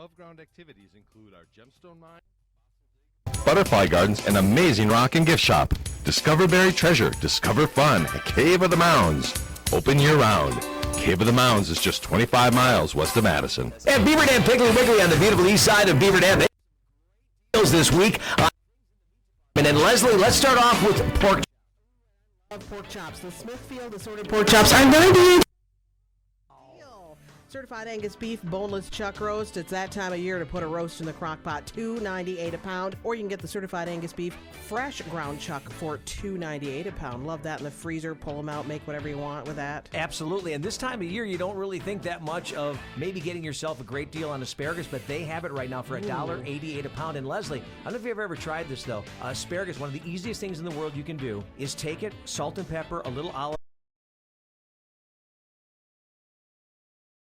Above-ground activities include our gemstone mine, butterfly gardens, and amazing rock and gift shop. Discover buried treasure, discover fun at Cave of the Mounds. Open year-round. Cave of the Mounds is just 25 miles west of Madison. And Beaver Dam Piggly Wiggly on the beautiful east side of Beaver Dam. This week. And then Leslie, let's start off with pork chops. The Smithfield assorted pork chops are 98. Certified Angus beef, boneless chuck roast. It's that time of year to put a roast in the crock pot. $2.98 a pound. Or you can get the certified Angus beef fresh ground chuck for $2.98 a pound. Love that in the freezer. Pull them out. Make whatever you want with that. Absolutely. And this time of year, you don't really think that much of maybe getting yourself a great deal on asparagus, but they have it right now for $1.88 a pound. And Leslie, I don't know if you've ever tried this, though. Asparagus, one of the easiest things in the world you can do is take it, salt and pepper, a little olive,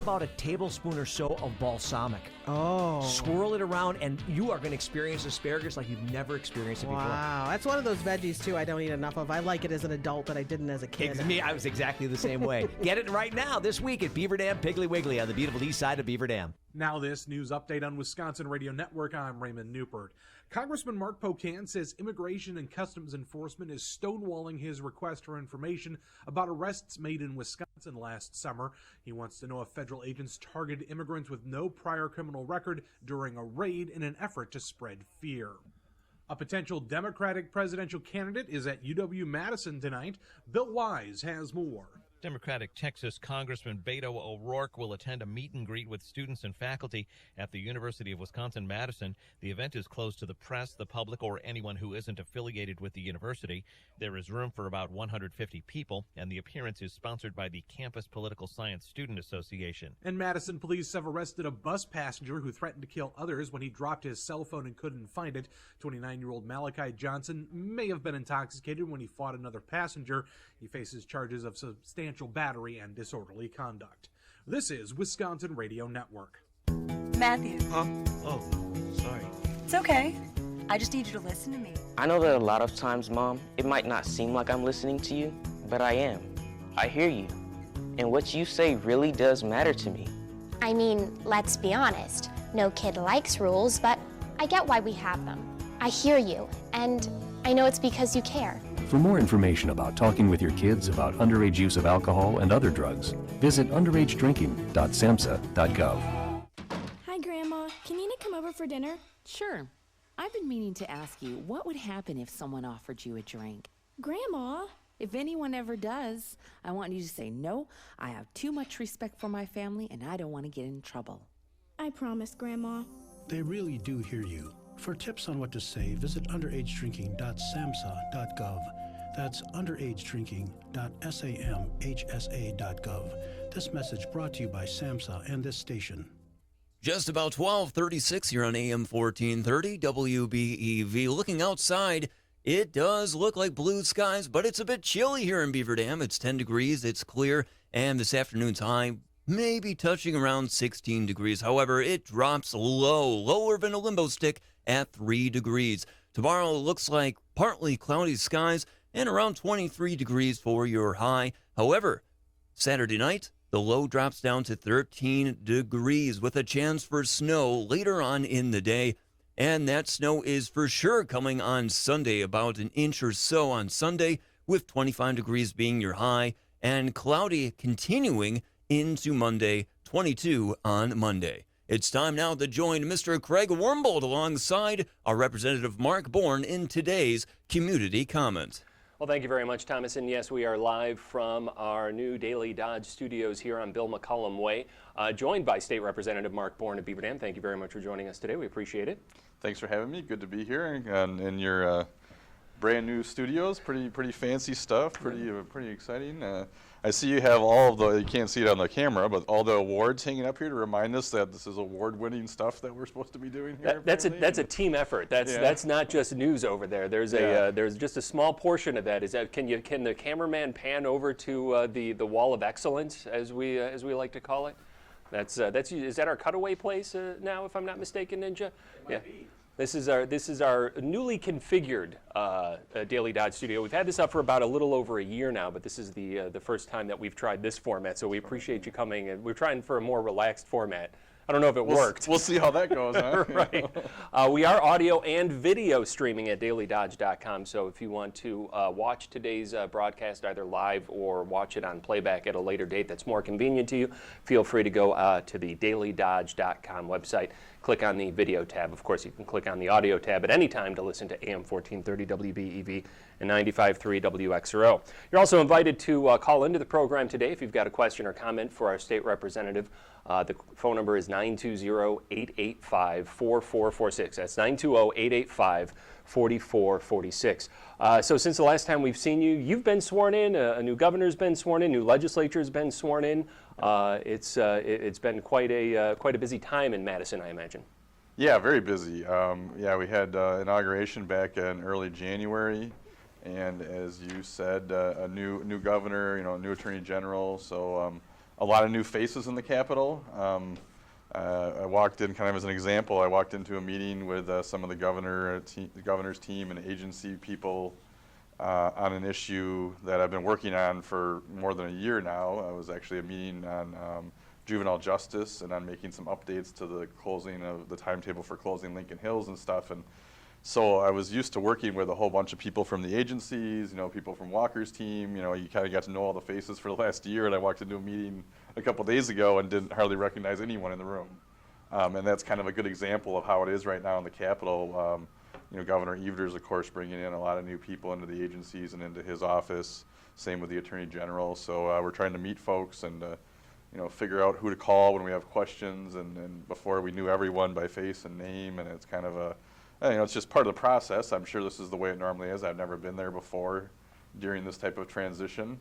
about a tablespoon or so of balsamic. Oh. Swirl it around, and you are going to experience asparagus like you've never experienced it before. Wow. That's one of those veggies, too, I don't eat enough of. I like it as an adult that I didn't as a kid. Me, I was exactly the same way. Get it right now this week at Beaver Dam Piggly Wiggly on the beautiful east side of Beaver Dam. Now this news update on Wisconsin Radio Network. I'm Raymond Newport. Congressman Mark Pocan says Immigration and Customs Enforcement is stonewalling his request for information about arrests made in Wisconsin last summer. He wants to know if federal agents targeted immigrants with no prior criminal record during a raid in an effort to spread fear. A potential Democratic presidential candidate is at UW-Madison tonight. Bill Wise has more. Democratic Texas Congressman Beto O'Rourke will attend a meet and greet with students and faculty at the University of Wisconsin-Madison. The event is closed to the press, the public, or anyone who isn't affiliated with the university. There is room for about 150 people, and the appearance is sponsored by the Campus Political Science Student Association. And Madison police have arrested a bus passenger who threatened to kill others when he dropped his cell phone and couldn't find it. 29-year-old Malachi Johnson may have been intoxicated when he fought another passenger. He faces charges of substantial battery and disorderly conduct. This is Wisconsin Radio Network. Matthew. Huh? Oh, sorry. It's okay. I just need you to listen to me. I know that a lot of times, Mom, it might not seem like I'm listening to you, but I am. I hear you. And what you say really does matter to me. I mean, let's be honest. No kid likes rules, but I get why we have them. I hear you, and I know it's because you care. For more information about talking with your kids about underage use of alcohol and other drugs, visit underagedrinking.samhsa.gov. Hi, Grandma. Can Nina come over for dinner? Sure. I've been meaning to ask you, what would happen if someone offered you a drink? Grandma? If anyone ever does, I want you to say, no, I have too much respect for my family and I don't want to get in trouble. I promise, Grandma. They really do hear you. For tips on what to say, visit underagedrinking.samhsa.gov. That's underagedrinking.samhsa.gov. This message brought to you by SAMHSA and this station. Just about 12:36 here on AM 1430 WBEV. Looking outside, it does look like blue skies, but it's a bit chilly here in Beaver Dam. It's 10 degrees, it's clear, and this afternoon's high may be touching around 16 degrees. However, it drops lower than a limbo stick at 3 degrees. Tomorrow looks like partly cloudy skies and around 23 degrees for your high. However, Saturday night, the low drops down to 13 degrees with a chance for snow later on in the day. And that snow is for sure coming on Sunday, about an inch or so on Sunday, with 25 degrees being your high, and cloudy continuing into Monday, 22 on Monday. It's time now to join Mr. Craig Wormbold alongside our Representative Mark Bourne in today's Community Comment. Well, thank you very much, Thomas. And yes, we are live from our new Daily Dodge studios here on Bill McCullum Way, joined by State Representative Mark Bourne of Beaver Dam. Thank you very much for joining us today. We appreciate it. Thanks for having me. Good to be here in your brand new studios. Pretty fancy stuff. Pretty exciting. I see you have all of the, you can't see it on the camera, but all the awards hanging up here to remind us that this is award-winning stuff that we're supposed to be doing here. That's a team effort. That's not just news over there. There's there's just a small portion of that. Is that can the cameraman pan over to the wall of excellence, as we like to call it? Is that our cutaway place now, if I'm not mistaken, Ninja? Yeah. This is our newly configured Daily Dodge studio. We've had this up for about a little over a year now, but this is the first time that we've tried this format. So we appreciate you coming, and we're trying for a more relaxed format I don't know if it worked. We'll see how that goes, huh? Right. We are audio and video streaming at dailydodge.com, so if you want to watch today's broadcast either live or watch it on playback at a later date that's more convenient to you, feel free to go to the dailydodge.com website. Click on the video tab. Of course, you can click on the audio tab at any time to listen to AM 1430 WBEV and 95.3 WXRO. You're also invited to call into the program today if you've got a question or comment for our state representative. The phone number is 920-885-4446. That's 920-885-4446. So since the last time we've seen you, you've been sworn in, a new governor's been sworn in, new legislature's been sworn in. It's been quite a busy time in Madison, I imagine. Yeah, very busy. Yeah, we had inauguration back in early January, and as you said, a new governor, a new attorney general. So a lot of new faces in the Capitol. I walked in kind of as an example. I walked into a meeting with some of the governor's team and agency people on an issue that I've been working on for more than a year now. It was actually a meeting on juvenile justice and on making some updates to the closing of the timetable for closing Lincoln Hills and stuff. And so I was used to working with a whole bunch of people from the agencies, people from Walker's team. You kind of got to know all the faces for the last year. And I walked into a meeting a couple days ago and didn't hardly recognize anyone in the room. And that's kind of a good example of how it is right now in the Capitol. Governor Evers, of course, bringing in a lot of new people into the agencies and into his office. Same with the Attorney General. So we're trying to meet folks and figure out who to call when we have questions. And before we knew everyone by face and name, and it's kind of it's just part of the process. I'm sure this is the way it normally is. I've never been there before during this type of transition.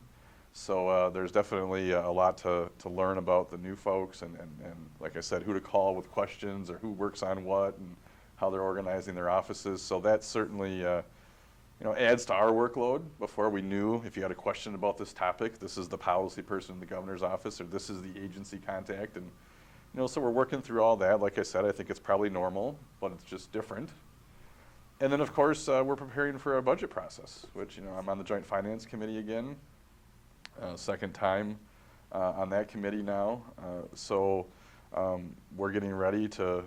So there's definitely a lot to learn about the new folks and like I said, who to call with questions or who works on what and how they're organizing their offices. So that certainly adds to our workload. Before we knew if you had a question about this topic, this is the policy person in the governor's office or this is the agency contact. And so we're working through all that. Like I said, I think it's probably normal, but it's just different. And then, of course, we're preparing for a budget process, which, I'm on the Joint Finance Committee again, second time on that committee now. So we're getting ready to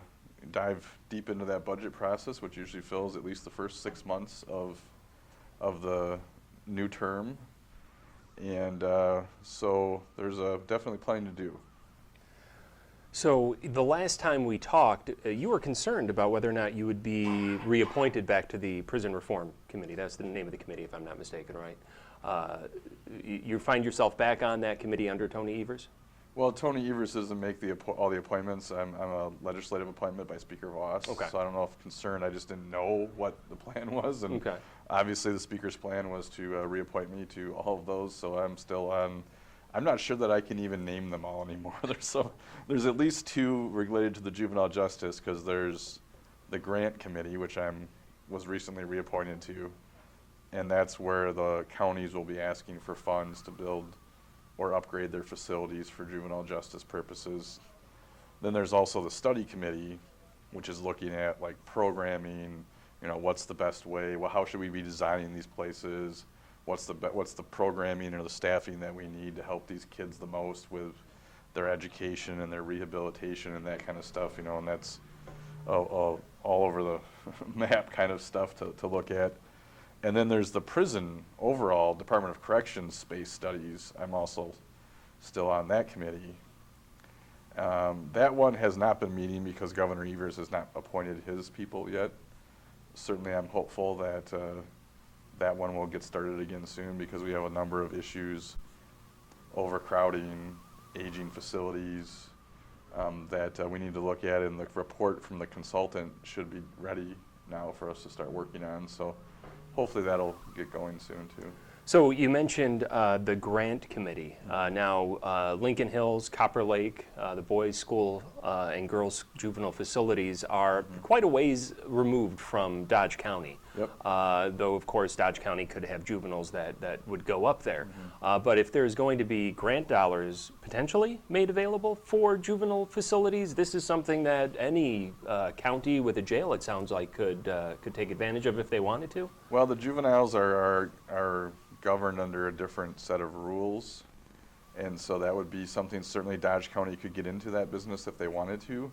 dive deep into that budget process, which usually fills at least the first 6 months of the new term. And so there's definitely plenty to do. So the last time we talked, you were concerned about whether or not you would be reappointed back to the Prison Reform Committee. That's the name of the committee, if I'm not mistaken, right? You find yourself back on that committee under Tony Evers? Well, Tony Evers doesn't make all the appointments. I'm a legislative appointment by Speaker Voss. Okay. So I don't know if concerned. I just didn't know what the plan was. And okay. Obviously the Speaker's plan was to reappoint me to all of those. So I'm still on. I'm not sure that I can even name them all anymore. There's at least two related to the juvenile justice because there's the grant committee, which was recently reappointed to, and that's where the counties will be asking for funds to build or upgrade their facilities for juvenile justice purposes. Then there's also the study committee, which is looking at like programming, what's the best way, well, how should we be designing these places, what's the programming or the staffing that we need to help these kids the most with their education and their rehabilitation and that kind of stuff, and that's all over the map kind of stuff to look at. And then there's the prison overall Department of Corrections space studies. I'm also still on that committee. That one has not been meeting because Governor Evers has not appointed his people yet. Certainly I'm hopeful that that one will get started again soon because we have a number of issues, overcrowding, aging facilities that we need to look at, and the report from the consultant should be ready now for us to start working on. So hopefully that'll get going soon too. So you mentioned the grant committee. Now Lincoln Hills, Copper Lake, the boys' school and girls' juvenile facilities are quite a ways removed from Dodge County. Yep. Though of course Dodge County could have juveniles that would go up there. But if there's going to be grant dollars potentially made available for juvenile facilities, this is something that any county with a jail, it sounds like, could take advantage of if they wanted to. Well, the juveniles are governed under a different set of rules. And so that would be something certainly Dodge County could get into that business if they wanted to,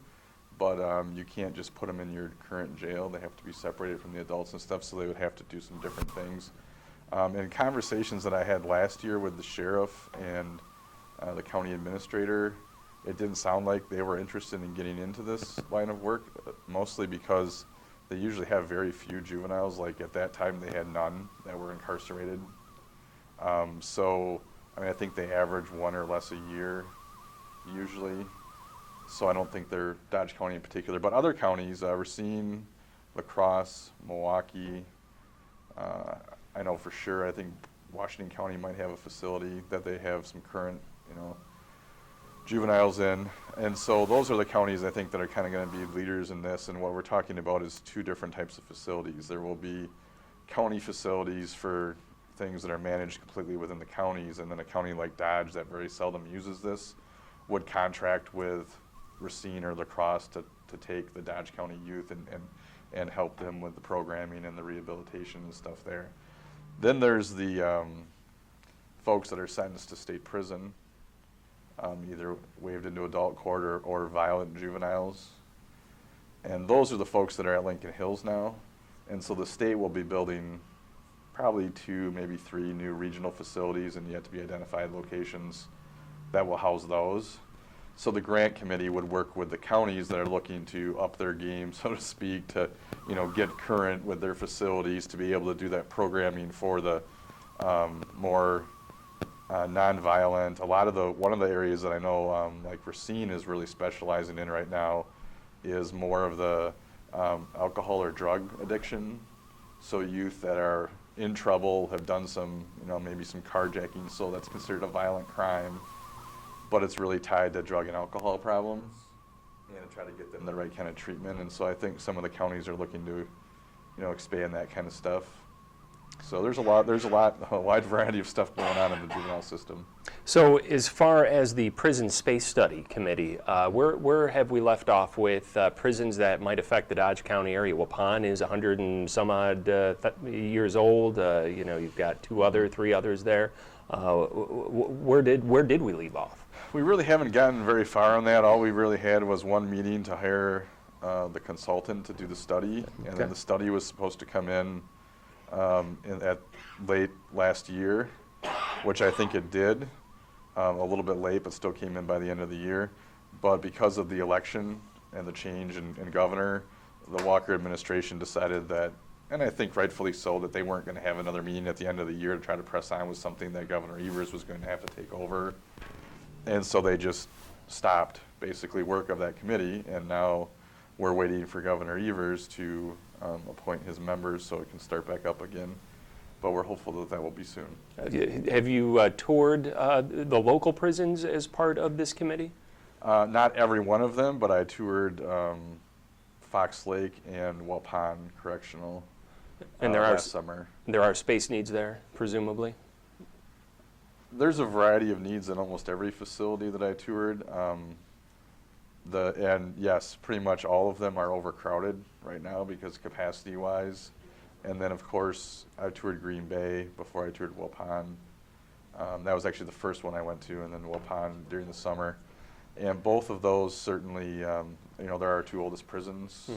but you can't just put them in your current jail. They have to be separated from the adults and stuff, so they would have to do some different things. In conversations that I had last year with the sheriff and the county administrator, it didn't sound like they were interested in getting into this line of work, mostly because they usually have very few juveniles. Like at that time, they had none that were incarcerated. So, I mean, I think they average one or less a year, usually. So I don't think they're Dodge County in particular, but other counties, Racine, La Crosse, Milwaukee, I know for sure, I think Washington County might have a facility that they have some current, juveniles in. And so those are the counties I think that are kind of going to be leaders in this. And what we're talking about is two different types of facilities. There will be county facilities for things that are managed completely within the counties, and then a county like Dodge that very seldom uses this would contract with Racine or La Crosse to take the Dodge County youth and help them with the programming and the rehabilitation and stuff there. Then there's the folks that are sentenced to state prison, either waived into adult court or violent juveniles. And those are the folks that are at Lincoln Hills now. And so the state will be building probably 2, maybe 3 new regional facilities and yet to be identified locations that will house those. So the grant committee would work with the counties that are looking to up their game, so to speak, to get current with their facilities to be able to do that programming for the more nonviolent. One of the areas that I know like Racine is really specializing in right now is more of the alcohol or drug addiction. So youth that are in trouble, have done some, maybe some carjacking, so that's considered a violent crime, but it's really tied to drug and alcohol problems, and to try to get them the right kind of treatment. And so I think some of the counties are looking to, expand that kind of stuff. So there's a wide variety of stuff going on in the juvenile system. So as far as the Prison Space Study Committee, where have we left off with prisons that might affect the Dodge County area? Waupun is 100 and some odd years old. You've got 3 others there. Where did we leave off? We really haven't gotten very far on that. All we really had was one meeting to hire the consultant to do the study, and then the study was supposed to come in at late last year, which I think it did, a little bit late, but still came in by the end of the year. But because of the election and the change in governor, the Walker administration decided that, and I think rightfully so, that they weren't going to have another meeting at the end of the year to try to press on with something that Governor Evers was going to have to take over. And so they just stopped basically work of that committee, and now we're waiting for Governor Evers to appoint his members so it can start back up again. But we're hopeful that that will be soon. Have you toured the local prisons as part of this committee? Not every one of them, but I toured Fox Lake and Waupun Correctional last summer. There are space needs there, presumably? There's a variety of needs in almost every facility that I toured. And yes, pretty much all of them are overcrowded right now because capacity-wise. And then, of course, I toured Green Bay before I toured Waupun. That was actually the first one I went to, and then Waupun during the summer. And both of those certainly, they're our 2 oldest prisons.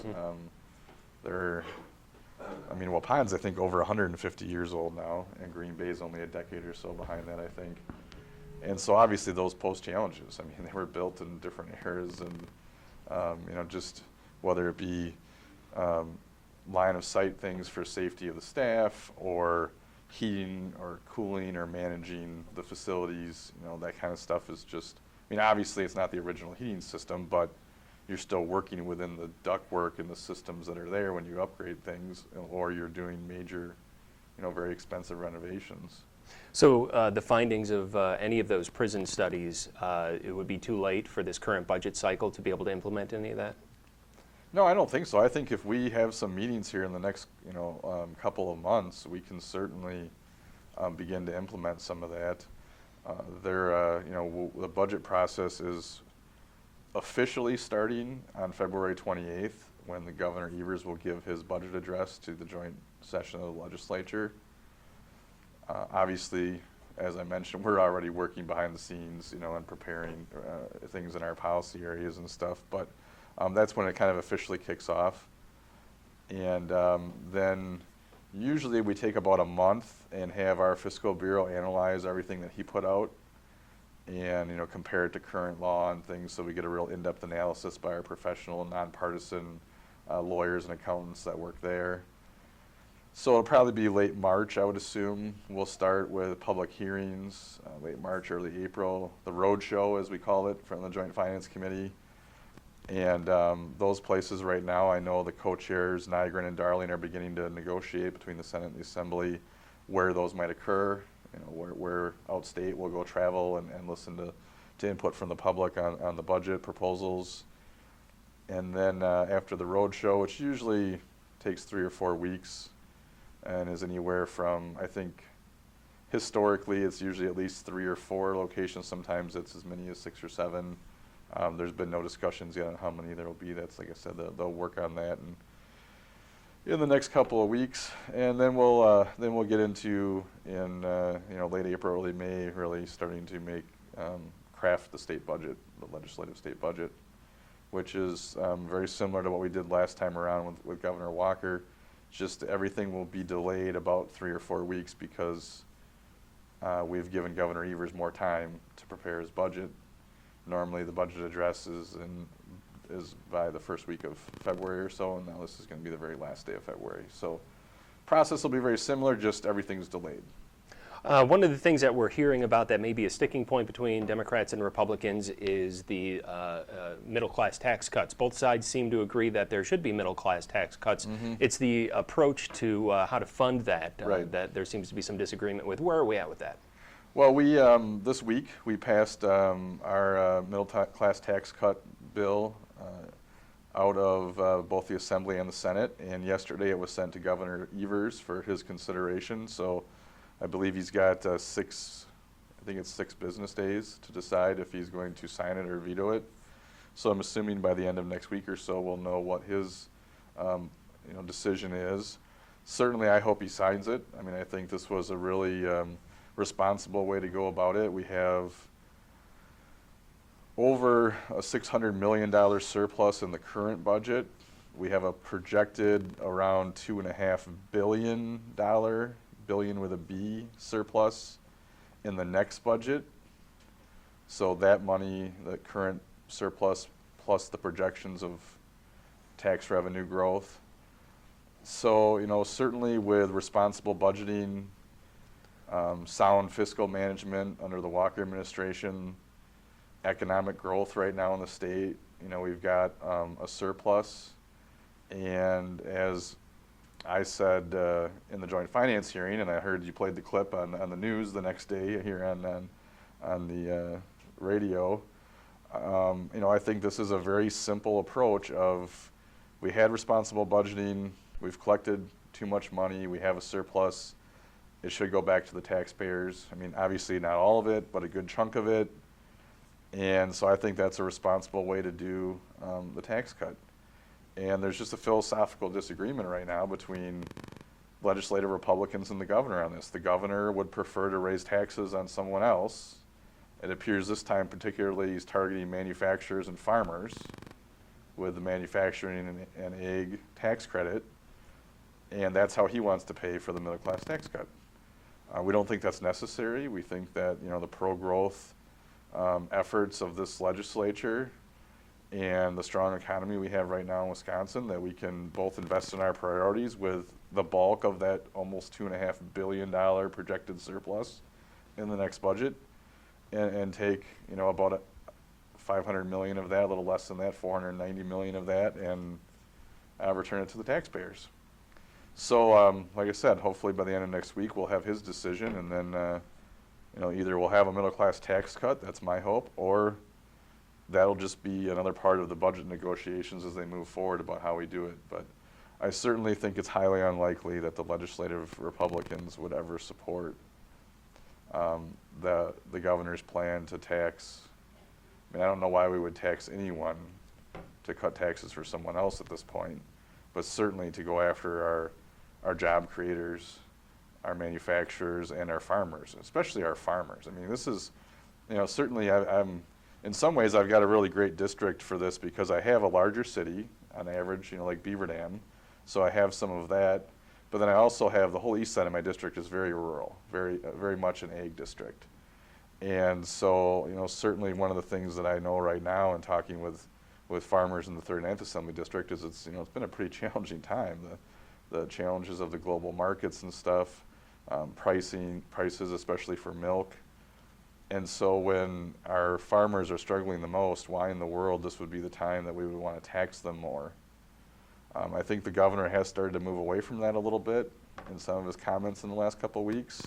Waupun's, I think, over 150 years old now, and Green Bay's only a decade or so behind that, I think. And so obviously those pose challenges. They were built in different eras, and just whether it be line of sight things for safety of the staff, or heating or cooling or managing the facilities, that kind of stuff is just, obviously it's not the original heating system, but you're still working within the ductwork and the systems that are there when you upgrade things, or you're doing major, very expensive renovations. So the findings of any of those prison studies, it would be too late for this current budget cycle to be able to implement any of that? No, I don't think so. I think if we have some meetings here in the next, couple of months, we can certainly begin to implement some of that. The budget process is officially starting on February 28th, when the Governor Evers will give his budget address to the joint session of the legislature. Obviously, as I mentioned, we're already working behind the scenes, and preparing things in our policy areas and stuff. But that's when it kind of officially kicks off. And then usually we take about a month and have our fiscal bureau analyze everything that he put out and compare it to current law and things, so we get a real in-depth analysis by our professional, nonpartisan lawyers and accountants that work there. So it'll probably be late March, I would assume. We'll start with public hearings, late March, early April. The road show, as we call it, from the Joint Finance Committee. And those places right now, I know the co-chairs, Nygren and Darling, are beginning to negotiate between the Senate and the Assembly where those might occur. Where outstate we'll go travel and listen to input from the public on the budget proposals. And then after the road show, which usually takes 3 or 4 weeks and is anywhere from, I think, historically it's usually at least 3 or 4 locations. Sometimes it's as many as 6 or 7. There's been no discussions yet on how many there will be. That's, like I said, they'll work on that in the next couple of weeks, and then we'll get into in late April, early May, really starting to craft the state budget, the legislative state budget, which is very similar to what we did last time around with Governor Walker. Just everything will be delayed about 3 or 4 weeks because we've given Governor Evers more time to prepare his budget. Normally the budget address is by the first week of February or so, and now this is going to be the very last day of February. So process will be very similar, just everything's delayed. One of the things that we're hearing about that may be a sticking point between Democrats and Republicans is the middle-class tax cuts. Both sides seem to agree that there should be middle-class tax cuts. Mm-hmm. It's the approach to how to fund that that there seems to be some disagreement with. Where are we at with that? Well, we this week we passed our middle-class tax cut bill out of both the Assembly and the Senate, and yesterday it was sent to Governor Evers for his consideration. So I believe he's got 6 business days to decide if he's going to sign it or veto it. So I'm assuming by the end of next week or so we'll know what his decision is. Certainly I hope he signs it. I mean, I think this was a really responsible way to go about it. We have over a $600 million surplus in the current budget. We have a projected around $2.5 billion, billion with a B, surplus in the next budget. So that money, the current surplus, plus the projections of tax revenue growth. So, certainly with responsible budgeting, sound fiscal management under the Walker administration, economic growth right now in the state, we've got a surplus. And as I said in the Joint Finance hearing, and I heard you played the clip on the news the next day here on the radio, I think this is a very simple approach of we had responsible budgeting, we've collected too much money, we have a surplus, it should go back to the taxpayers. I mean, obviously not all of it, but a good chunk of it. And so I think that's a responsible way to do the tax cut. And there's just a philosophical disagreement right now between legislative Republicans and the governor on this. The governor would prefer to raise taxes on someone else. It appears this time particularly he's targeting manufacturers and farmers with the manufacturing and ag tax credit. And that's how he wants to pay for the middle class tax cut. We don't think that's necessary. We think that the pro-growth efforts of this legislature and the strong economy we have right now in Wisconsin, that we can both invest in our priorities with the bulk of that almost $2.5 billion projected surplus in the next budget, and take about $500 million of that, a little less than that, $490 million of that, and return it to the taxpayers. So, like I said, hopefully by the end of next week we'll have his decision, and then either we'll have a middle class tax cut, that's my hope, or that'll just be another part of the budget negotiations as they move forward about how we do it. But I certainly think it's highly unlikely that the legislative Republicans would ever support the governor's plan to tax. I mean, I don't know why we would tax anyone to cut taxes for someone else at this point, but certainly to go after our job creators our manufacturers and our farmers, especially our farmers. I mean, this is, certainly I'm in some ways I've got a really great district for this because I have a larger city on average, like Beaver Dam, so I have some of that. But then I also have the whole east side of my district is very rural, very much an ag district. And so, certainly one of the things that I know right now in talking with farmers in the 39th Assembly District is it's been a pretty challenging time. The challenges of the global markets and stuff, prices, especially for milk. And so when our farmers are struggling the most, why in the world this would be the time that we would want to tax them more? I think the governor has started to move away from that a little bit in some of his comments in the last couple of weeks.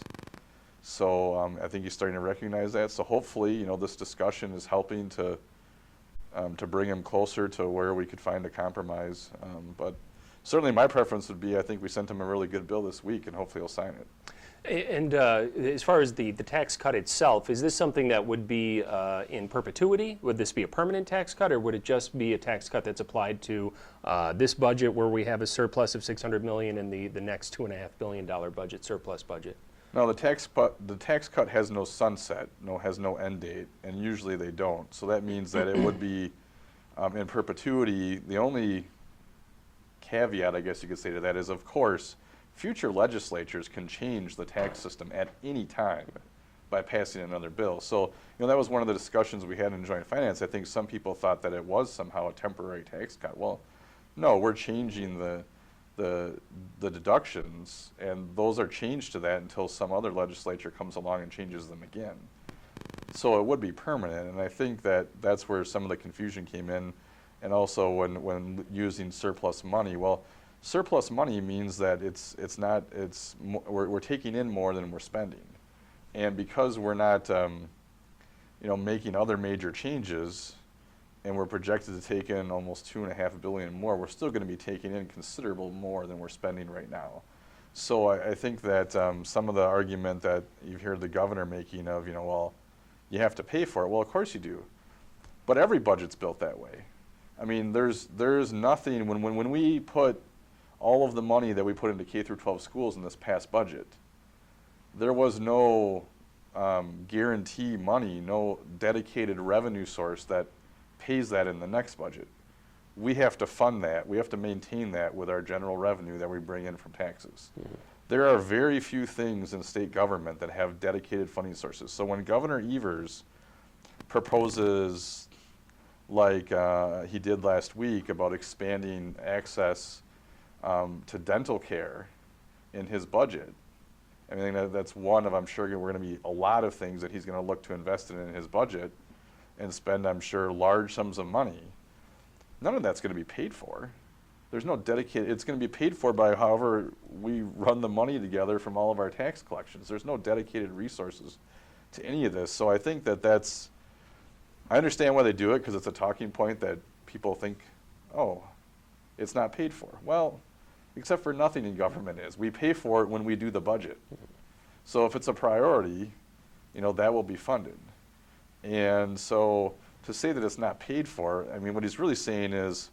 So I think he's starting to recognize that. So hopefully, this discussion is helping to bring him closer to where we could find a compromise. But certainly my preference would be I think we sent him a really good bill this week, and hopefully he'll sign it. And as far as the tax cut itself, is this something that would be in perpetuity? Would this be a permanent tax cut, or would it just be a tax cut that's applied to this budget where we have a surplus of $600 million and the next $2.5 billion budget, surplus budget? No, the tax cut has no sunset, has no end date, and usually they don't. So that means that it would be in perpetuity. The only caveat, I guess you could say to that is, of course, future legislatures can change the tax system at any time by passing another bill. So, that was one of the discussions we had in Joint Finance. I think some people thought that it was somehow a temporary tax cut. Well, no, we're changing the deductions, and those are changed to that until some other legislature comes along and changes them again. So it would be permanent, and I think that that's where some of the confusion came in, and also when using surplus money. Well, surplus money means that we're taking in more than we're spending, and because we're not making other major changes, and we're projected to take in almost $2.5 billion more, we're still going to be taking in considerable more than we're spending right now. So I think that some of the argument that you've heard the governor making of, well, you have to pay for it. Well, of course you do, but every budget's built that way. I mean, there's nothing when we put all of the money that we put into K through 12 schools in this past budget, there was no guarantee money, no dedicated revenue source that pays that in the next budget. We have to fund that. We have to maintain that with our general revenue that we bring in from taxes. Mm-hmm. There are very few things in state government that have dedicated funding sources. So when Governor Evers proposes, like he did last week, about expanding access to dental care in his budget, I mean, that's one of, I'm sure, we're going to be a lot of things that he's going to look to invest in his budget and spend, I'm sure, large sums of money. None of that's going to be paid for. There's no dedicated, it's going to be paid for by however we run the money together from all of our tax collections. There's no dedicated resources to any of this. So I think that's, I understand why they do it, because it's a talking point that people think, oh, it's not paid for. Well, except for nothing in government is. We pay for it when we do the budget. So if it's a priority, that will be funded. And so to say that it's not paid for, I mean, what he's really saying is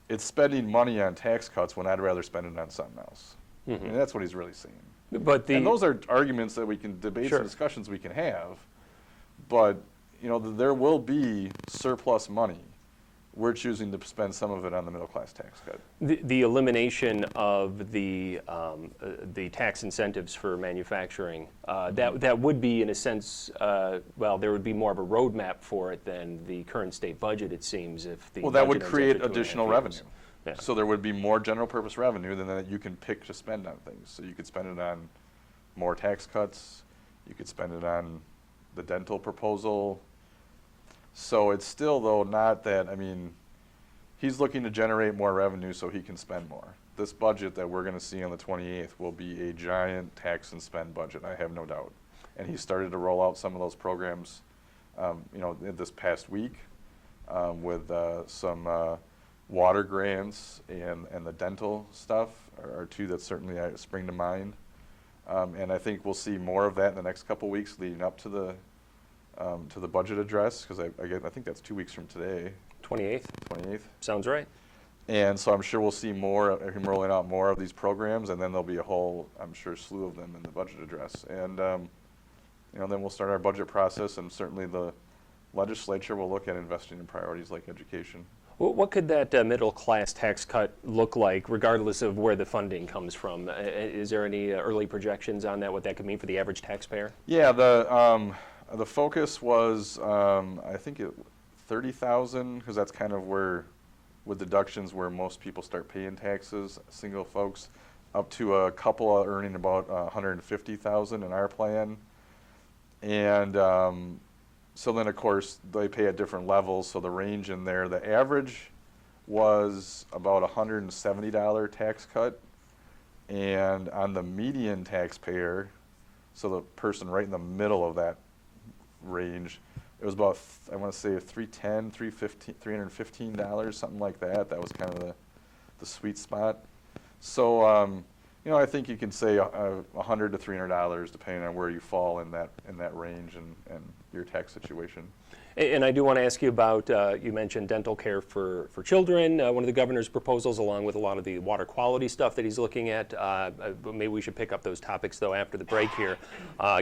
it's spending money on tax cuts when I'd rather spend it on something else. Mm-hmm. I mean, that's what he's really saying. And those are arguments that we can debate, and discussions we can have. But, there will be surplus money. We're choosing to spend some of it on the middle class tax cut. The elimination of the tax incentives for manufacturing, that would be, in a sense, there would be more of a roadmap for it than the current state budget, it seems. That would create additional revenue. Yeah. So there would be more general purpose revenue than that you can pick to spend on things. So you could spend it on more tax cuts. You could spend it on the dental proposal. So it's still, though, not that, I mean, he's looking to generate more revenue so he can spend more. This budget that we're going to see on the 28th will be a giant tax and spend budget, I have no doubt. And he started to roll out some of those programs, this past week with some water grants and the dental stuff are two that certainly spring to mind. And I think we'll see more of that in the next couple weeks leading up to the budget address, because I think that's 2 weeks from today. 28th. 28th. Sounds right. And so I'm sure we'll see more, him rolling out more of these programs, and then there'll be a whole, I'm sure, slew of them in the budget address. And then we'll start our budget process, and certainly the legislature will look at investing in priorities like education. What could that middle-class tax cut look like, regardless of where the funding comes from? Is there any early projections on that, what that could mean for the average taxpayer? Yeah, the focus was, I think, $30,000, because that's kind of where, with deductions, where most people start paying taxes, single folks, up to a couple earning about $150,000 in our plan. And so then, of course, they pay at different levels, so the range in there, the average was about a $170 tax cut. And on the median taxpayer, so the person right in the middle of that range, it was about, I want to say, $315, something like that. That was kind of the sweet spot. So, I think you can say $100 to $300, depending on where you fall in that range and your tax situation. And I do want to ask you about, you mentioned dental care for children, one of the governor's proposals, along with a lot of the water quality stuff that he's looking at. Maybe we should pick up those topics, though, after the break here,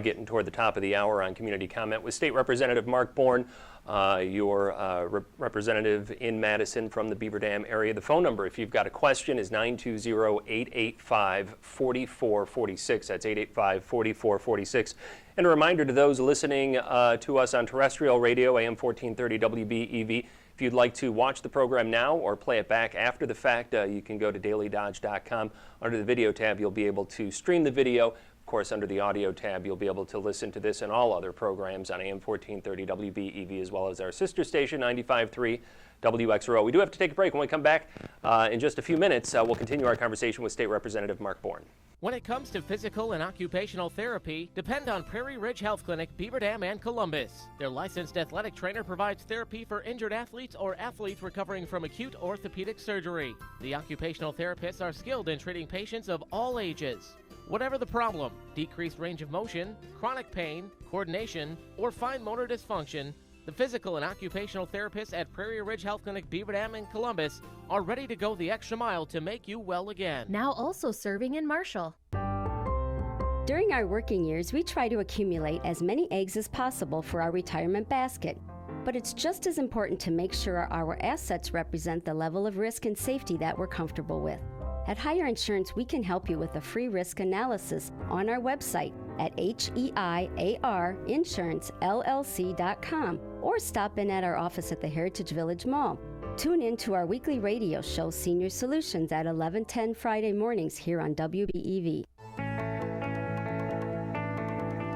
getting toward the top of the hour on Community Comment with State Representative Mark Bourne, your representative in Madison from the Beaver Dam area. The phone number, if you've got a question, is 920-885-4446. That's 885-4446. And a reminder to those listening to us on terrestrial radio, AM 1430 WBEV, if you'd like to watch the program now or play it back after the fact, you can go to dailydodge.com. Under the video tab, you'll be able to stream the video. Of course, under the audio tab, you'll be able to listen to this and all other programs on AM 1430 WBEV, as well as our sister station, 95.3 WXRO. We do have to take a break. When we come back in just a few minutes, we'll continue our conversation with State Representative Mark Bourne. When it comes to physical and occupational therapy, depend on Prairie Ridge Health Clinic, Beaver Dam, and Columbus. Their licensed athletic trainer provides therapy for injured athletes or athletes recovering from acute orthopedic surgery. The occupational therapists are skilled in treating patients of all ages. Whatever the problem, decreased range of motion, chronic pain, coordination, or fine motor dysfunction, the physical and occupational therapists at Prairie Ridge Health Clinic, Beaver Dam, and Columbus are ready to go the extra mile to make you well again. Now also serving in Marshall. During our working years, we try to accumulate as many eggs as possible for our retirement basket. But it's just as important to make sure our assets represent the level of risk and safety that we're comfortable with. At Hire Insurance, we can help you with a free risk analysis on our website at HEIARInsuranceLLC.com or stop in at our office at the Heritage Village Mall. Tune in to our weekly radio show, Senior Solutions, at 11:10 Friday mornings here on WBEV.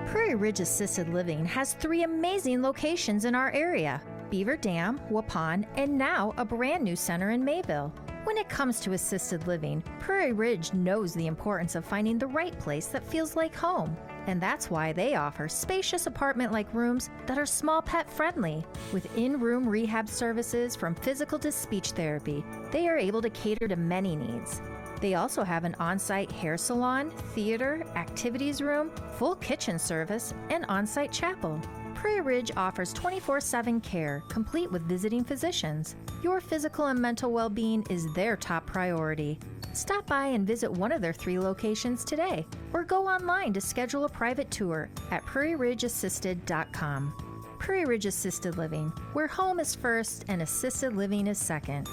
Prairie Ridge Assisted Living has 3 amazing locations in our area: Beaver Dam, Waupun, and now a brand new center in Mayville. When it comes to assisted living, Prairie Ridge knows the importance of finding the right place that feels like home. And that's why they offer spacious apartment-like rooms that are small pet friendly. With in-room rehab services from physical to speech therapy, they are able to cater to many needs. They also have an on-site hair salon, theater, activities room, full kitchen service, and on-site chapel. Prairie Ridge offers 24/7 care, complete with visiting physicians. Your physical and mental well-being is their top priority. Stop by and visit one of their 3 locations today, or go online to schedule a private tour at prairieridgeassisted.com. Prairie Ridge Assisted Living, where home is first and assisted living is second.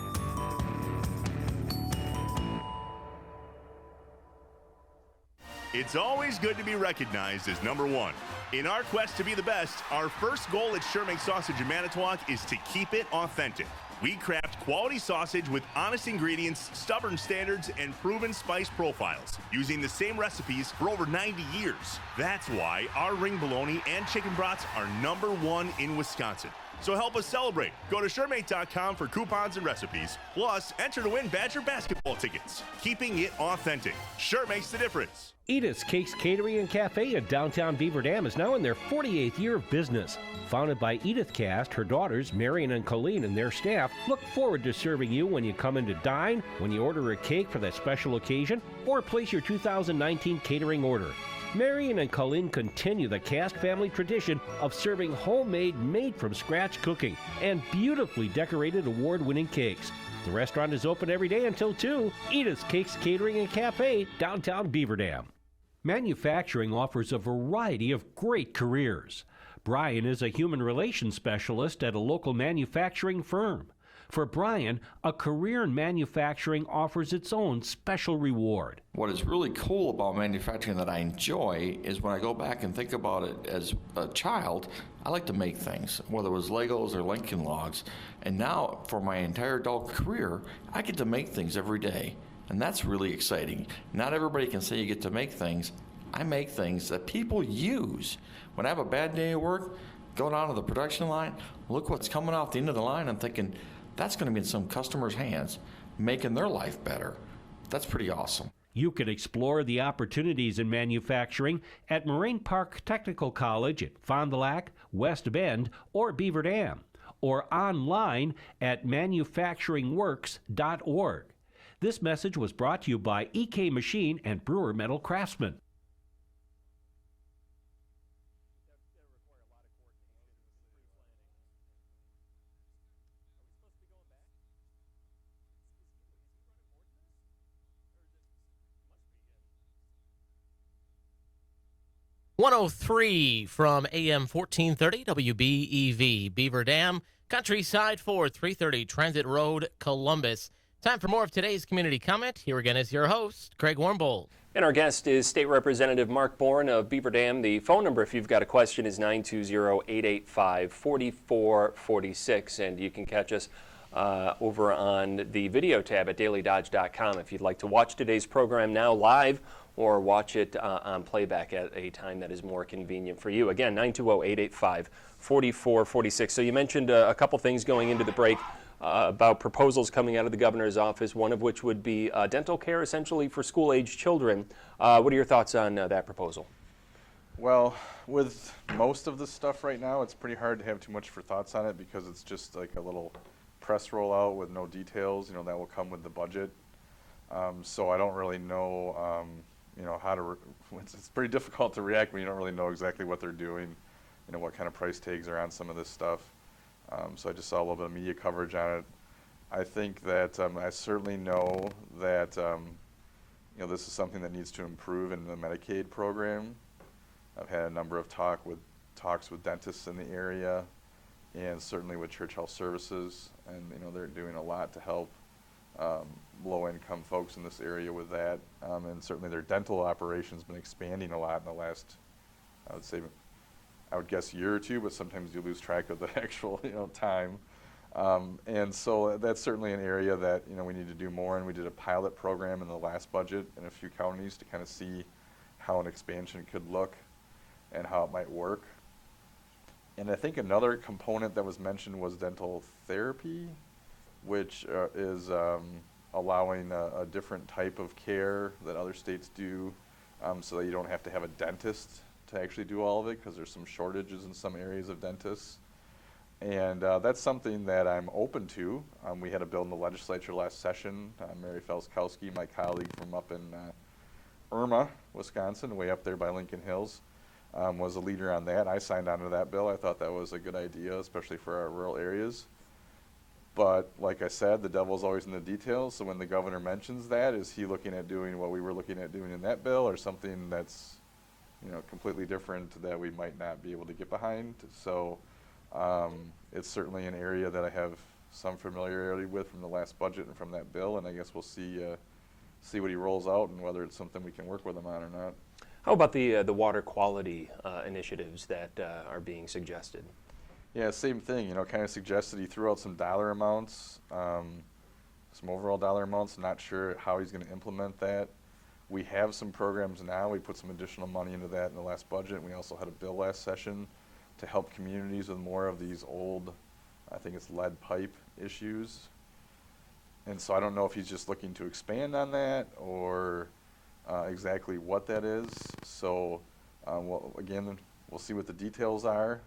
It's always good to be recognized as number one. In our quest to be the best, our first goal at Sherman Sausage in Manitowoc is to keep it authentic. We craft quality sausage with honest ingredients, stubborn standards, and proven spice profiles, using the same recipes for over 90 years. That's why our ring bologna and chicken brats are number one in Wisconsin. So help us celebrate. Go to SureMate.com for coupons and recipes. Plus, enter to win Badger basketball tickets. Keeping it authentic sure makes the difference. Edith's Cakes Catering and Cafe in downtown Beaver Dam is now in their 48th year of business. Founded by Edith Cast, her daughters, Marion and Colleen, and their staff look forward to serving you when you come in to dine, when you order a cake for that special occasion, or place your 2019 catering order. Marion and Colleen continue the Cast family tradition of serving homemade, made-from-scratch cooking and beautifully decorated award-winning cakes. The restaurant is open every day until 2. Edith's Cakes Catering and Cafe, downtown Beaver Dam. Manufacturing offers a variety of great careers. Brian is a human relations specialist at a local manufacturing firm. For Brian, a career in manufacturing offers its own special reward. What is really cool about manufacturing that I enjoy is when I go back and think about it as a child, I like to make things, whether it was Legos or Lincoln Logs. And now, for my entire adult career, I get to make things every day. And that's really exciting. Not everybody can say you get to make things. I make things that people use. When I have a bad day at work, go down to the production line, look what's coming off the end of the line, I'm thinking, that's going to be in some customer's hands, making their life better. That's pretty awesome. You can explore the opportunities in manufacturing at Moraine Park Technical College at Fond du Lac, West Bend, or Beaver Dam, or online at manufacturingworks.org. This message was brought to you by EK Machine and Brewer Metal Craftsman. .103 from AM 1430 WBEV, Beaver Dam, Countryside Ford, 330 Transit Road, Columbus. Time for more of today's community comment. Here again is your host, Craig Warmbold. And our guest is State Representative Mark Bourne of Beaver Dam. The phone number, if you've got a question, is 920-885-4446. And you can catch us over on the video tab at dailydodge.com if you'd like to watch today's program now live or watch it on playback at a time that is more convenient for you. Again, 920-885-4446. So you mentioned a couple things going into the break about proposals coming out of the governor's office, one of which would be dental care essentially for school-age children. What are your thoughts on that proposal? Well, with most of this stuff right now, it's pretty hard to have too much for thoughts on it because it's just like a little press rollout with no details, that will come with the budget. So I don't really know, how to, it's pretty difficult to react when you don't really know exactly what they're doing, what kind of price tags are on some of this stuff. So I just saw a little bit of media coverage on it. I think that I certainly know that, this is something that needs to improve in the Medicaid program. I've had a number of talks with dentists in the area and certainly with Church Health Services, and they're doing a lot to help low-income folks in this area with that, and certainly their dental operation's been expanding a lot in the last, I would guess year or two, but sometimes you lose track of the actual time. And so that's certainly an area that we need to do more, and we did a pilot program in the last budget in a few counties to kind of see how an expansion could look and how it might work. And I think another component that was mentioned was dental therapy, which is allowing a different type of care that other states do, so that you don't have to have a dentist to actually do all of it, because there's some shortages in some areas of dentists. And that's something that I'm open to. We had a bill in the legislature last session. Mary Felskowski, my colleague from up in Irma, Wisconsin, way up there by Lincoln Hills, was a leader on that. I signed on to that bill. I thought that was a good idea, especially for our rural areas. But like I said, the devil's always in the details. So when the governor mentions that, is he looking at doing what we were looking at doing in that bill, or something that's completely different that we might not be able to get behind? So it's certainly an area that I have some familiarity with from the last budget and from that bill, and I guess we'll see what he rolls out and whether it's something we can work with him on or not. How about the water quality initiatives that are being suggested? Yeah, same thing. Kind of suggested he threw out some dollar amounts, some overall dollar amounts. Not sure how he's going to implement that. We have some programs now. We put some additional money into that in the last budget. We also had a bill last session to help communities with more of these old, I think it's lead pipe issues. And so I don't know if he's just looking to expand on that or exactly what that is. So again, we'll see what the details are.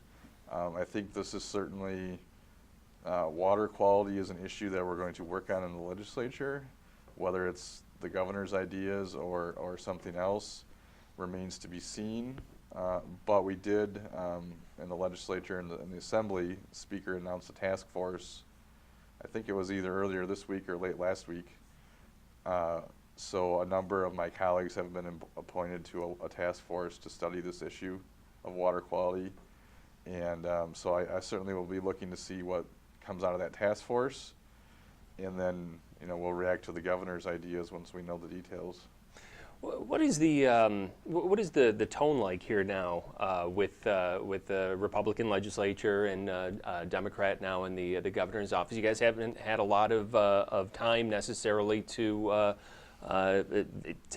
I think this is certainly, water quality is an issue that we're going to work on in the legislature. Whether it's the governor's ideas or something else remains to be seen. But we did, in the legislature and in the assembly, Speaker announced a task force I think it was either earlier this week or late last week. So a number of my colleagues have been appointed to a task force to study this issue of water quality. And so I certainly will be looking to see what comes out of that task force. And then, we'll react to the governor's ideas once we know the details. What is the tone like here now with the Republican legislature and Democrat now in the governor's office? You guys haven't had a lot of time necessarily to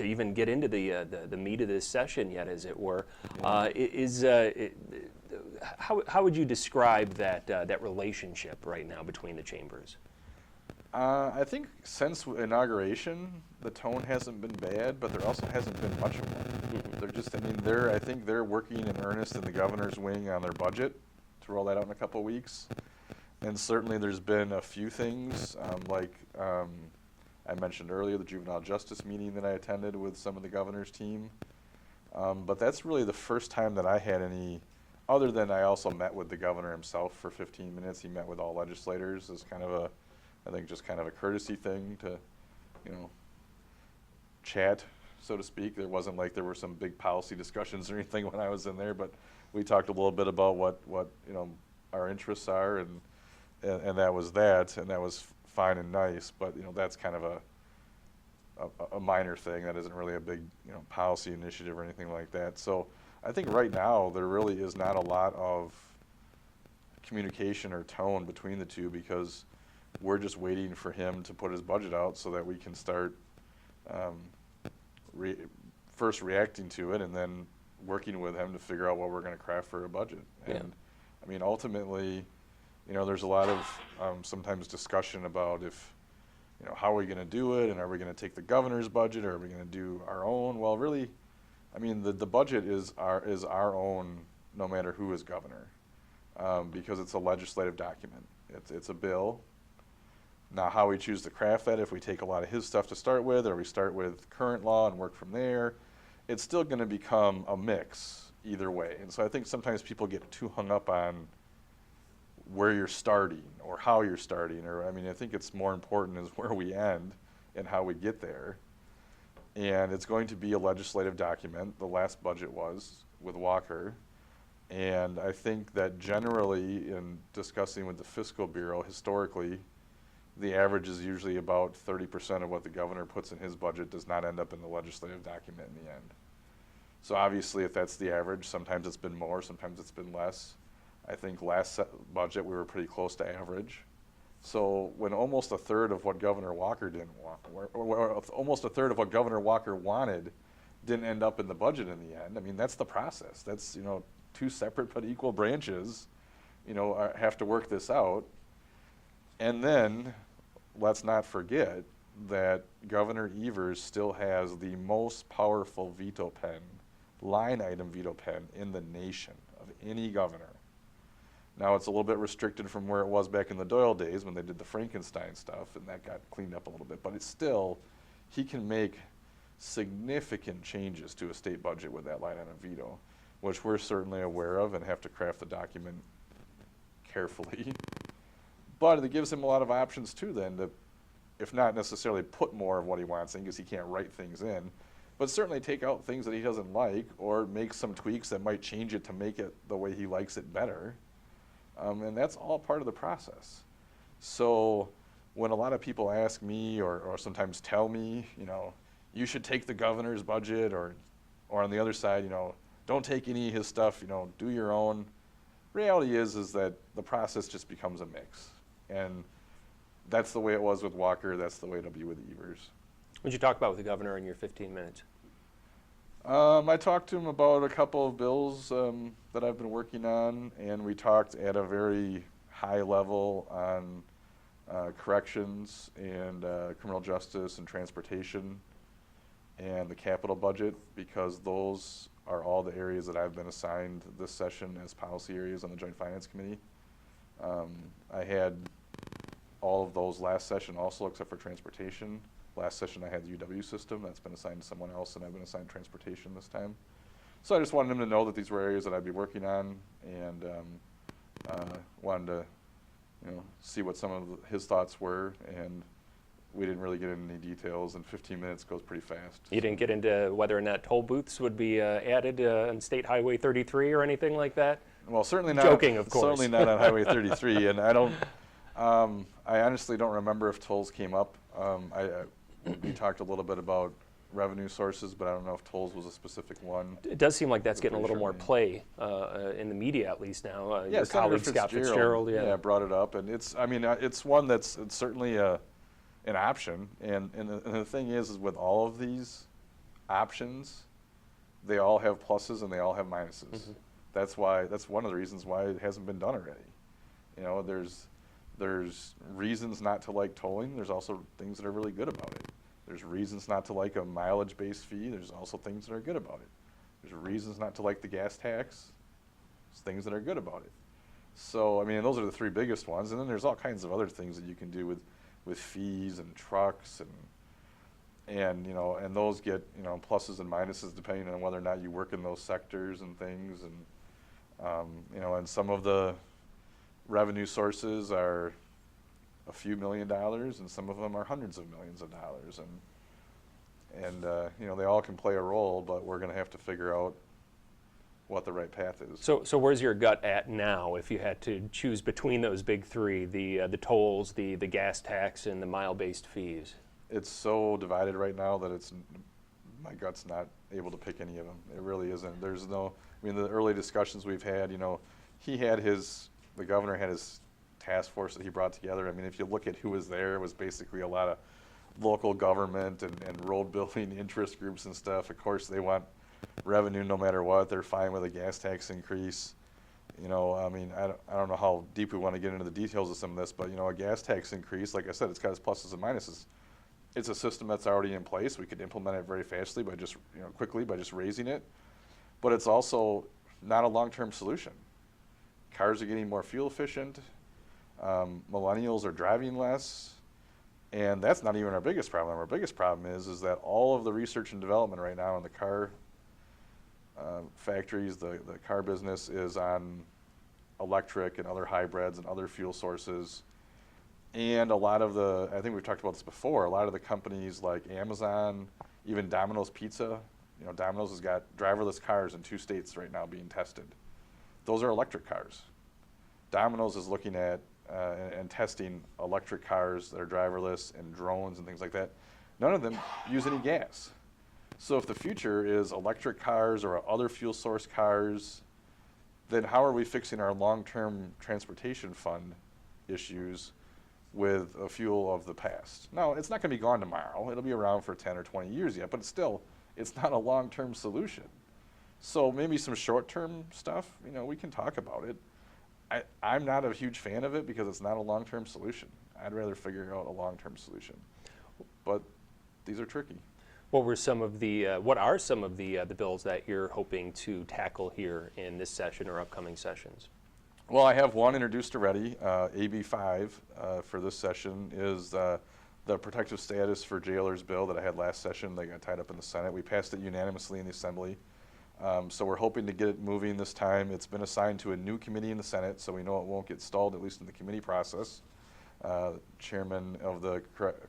even get into the meat of this session yet, as it were. How would you describe that relationship right now between the chambers? I think since inauguration, the tone hasn't been bad, but there also hasn't been much of one. I think they're working in earnest in the governor's wing on their budget to roll that out in a couple of weeks. And certainly there's been a few things, like I mentioned earlier, the juvenile justice meeting that I attended with some of the governor's team. But that's really the first time that I had any, other than I also met with the governor himself for 15 minutes. He met with all legislators as kind of I think just kind of a courtesy thing to, chat, so to speak. There wasn't like there were some big policy discussions or anything when I was in there, but we talked a little bit about what our interests are, and that was that, and that was fine and nice. But that's kind of a minor thing. That isn't really a big policy initiative or anything like that. So I think right now there really is not a lot of communication or tone between the two, because we're just waiting for him to put his budget out so that we can start first reacting to it and then working with him to figure out what we're going to craft for a budget. Yeah. And I mean, ultimately, there's a lot of sometimes discussion about if, how are we going to do it, and are we going to take the governor's budget, or are we going to do our own? Well, really, I mean, the budget is our own, no matter who is governor, because it's a legislative document. It's a bill. Now, how we choose to craft that, if we take a lot of his stuff to start with, or we start with current law and work from there, it's still going to become a mix either way. And so I think sometimes people get too hung up on where you're starting or how you're starting, or I think it's more important is where we end and how we get there. And it's going to be a legislative document. The last budget was with Walker. And I think that generally, in discussing with the Fiscal Bureau, historically, the average is usually about 30% of what the governor puts in his budget does not end up in the legislative document in the end. So obviously, if that's the average, sometimes it's been more, sometimes it's been less. I think last budget we were pretty close to average. So when almost a third of what Governor Walker didn't want, or almost a third of what Governor Walker wanted didn't end up in the budget in the end, I mean, that's the process. That's, two separate but equal branches, have to work this out. And then, let's not forget that Governor Evers still has the most powerful veto pen, line item veto pen in the nation of any governor. Now, it's a little bit restricted from where it was back in the Doyle days when they did the Frankenstein stuff, and that got cleaned up a little bit. But it's still, he can make significant changes to a state budget with that line item veto, which we're certainly aware of and have to craft the document carefully. But it gives him a lot of options too then to, if not necessarily put more of what he wants in because he can't write things in, but certainly take out things that he doesn't like or make some tweaks that might change it to make it the way he likes it better. And that's all part of the process. So when a lot of people ask me or sometimes tell me, you should take the governor's budget, or on the other side, don't take any of his stuff, do your own. Reality is that the process just becomes a mix. And that's the way it was with Walker. That's the way it'll be with Evers. What did you talk about with the governor in your 15 minutes? I talked to him about a couple of bills that I've been working on, and we talked at a very high level on corrections and criminal justice and transportation and the capital budget, because those are all the areas that I've been assigned this session as policy areas on the Joint Finance Committee. I had all of those last session also, except for transportation. Last session I had the UW system. That's been assigned to someone else, and I've been assigned transportation this time. So I just wanted him to know that these were areas that I'd be working on, and wanted to see what some of his thoughts were, and we didn't really get into any details, and 15 minutes goes pretty fast. You didn't get into whether or not toll booths would be added on State Highway 33 or anything like that? Well, certainly not. Joking, of course. Certainly not on Highway 33, and I don't. I honestly don't remember if tolls came up. We talked a little bit about revenue sources, but I don't know if tolls was a specific one. It does seem like that's getting a little more play in the media, at least now. Your colleague Scott Fitzgerald, brought it up, and it's one that's certainly an option. And the thing is with all of these options, they all have pluses and they all have minuses. Mm-hmm. That's one of the reasons why it hasn't been done already. There's reasons not to like tolling. There's also things that are really good about it. There's reasons not to like a mileage-based fee. There's also things that are good about it. There's reasons not to like the gas tax. There's things that are good about it. So, those are the three biggest ones. And then there's all kinds of other things that you can do with fees and trucks and those get, pluses and minuses depending on whether or not you work in those sectors and things. And some of the revenue sources are a few $1 million, and some of them are hundreds of millions of dollars, and they all can play a role, but we're going to have to figure out what the right path is. So where's your gut at now if you had to choose between those big three, the tolls, the gas tax, and the mile-based fees? It's so divided right now that my gut's not able to pick any of them. It really isn't. There's no, the early discussions we've had, the governor had his task force that he brought together. If you look at who was there, it was basically a lot of local government and road building interest groups and stuff. Of course, they want revenue no matter what. They're fine with a gas tax increase. I don't know how deep we want to get into the details of some of this, but a gas tax increase, like I said, it's got its pluses and minuses. It's a system that's already in place. We could implement it very fastly by just, quickly by just raising it. But it's also not a long-term solution. Cars are getting more fuel efficient. Millennials are driving less, and that's not even our biggest problem. Our biggest problem is that all of the research and development right now in the car factories, the car business is on electric and other hybrids and other fuel sources. And a lot of I think we've talked about this before, a lot of the companies like Amazon, even Domino's Pizza, Domino's has got driverless cars in 2 states right now being tested. Those are electric cars. Domino's is looking at and testing electric cars that are driverless and drones and things like that. None of them use any gas. So if the future is electric cars or other fuel source cars, then how are we fixing our long-term transportation fund issues with a fuel of the past? No, it's not going to be gone tomorrow. It'll be around for 10 or 20 years yet, but it's not a long-term solution. So maybe some short-term stuff, we can talk about it. I'm not a huge fan of it because it's not a long-term solution. I'd rather figure out a long-term solution. But these are tricky. What are some of the bills that you're hoping to tackle here in this session or upcoming sessions? Well, I have one introduced already. AB 5 for this session is the protective status for jailers bill that I had last session. They got tied up in the Senate. We passed it unanimously in the Assembly. So we're hoping to get it moving this time. It's been assigned to a new committee in the Senate, so we know it won't get stalled, at least in the committee process. Chairman of the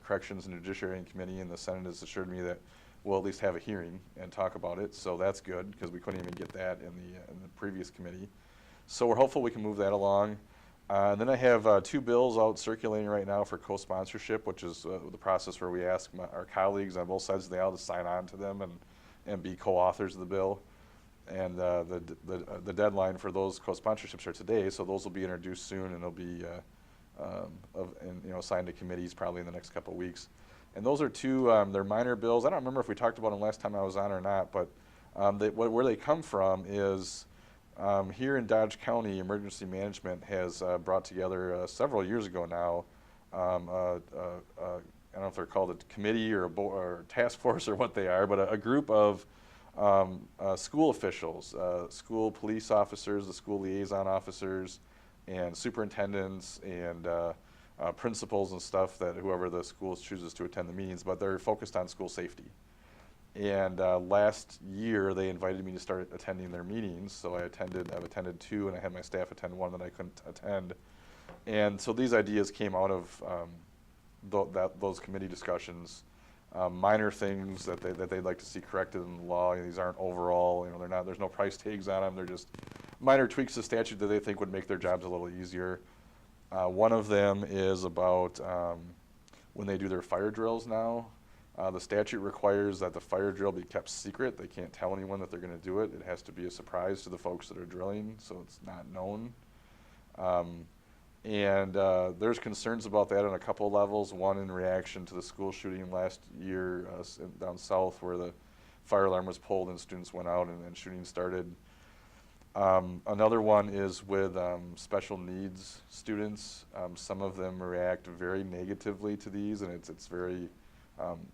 Corrections and Judiciary Committee in the Senate has assured me that we'll at least have a hearing and talk about it, so that's good because we couldn't even get that in the previous committee. So we're hopeful we can move that along. Then I have 2 bills out circulating right now for co-sponsorship, which is the process where we ask our colleagues on both sides of the aisle to sign on to them and be co-authors of the bill. And the deadline for those co-sponsorships are today, so those will be introduced soon, and they'll be assigned to committees probably in the next couple of weeks. And those are 2, they're minor bills. I don't remember if we talked about them last time I was on or not, but where they come from is here in Dodge County, Emergency Management has brought together several years ago now, I don't know if they're called a committee or a task force or what they are, but a group of school officials, school police officers, the school liaison officers, and superintendents and principals and stuff, that whoever the schools chooses to attend the meetings, but they're focused on school safety. And last year they invited me to start attending their meetings, so I've attended 2, and I had my staff attend 1 that I couldn't attend. And so these ideas came out of those committee discussions. Minor things that they'd like to see corrected in the law. These aren't overall, there's no price tags on them. They're just minor tweaks to statute that they think would make their jobs a little easier. One of them is about when they do their fire drills now. The statute requires that the fire drill be kept secret. They can't tell anyone that they're going to do it. It has to be a surprise to the folks that are drilling, so it's not known. And there's concerns about that on a couple levels. One in reaction to the school shooting last year down south, where the fire alarm was pulled and students went out and shooting started. Another one is with special needs students. Some of them react very negatively to these, and it's very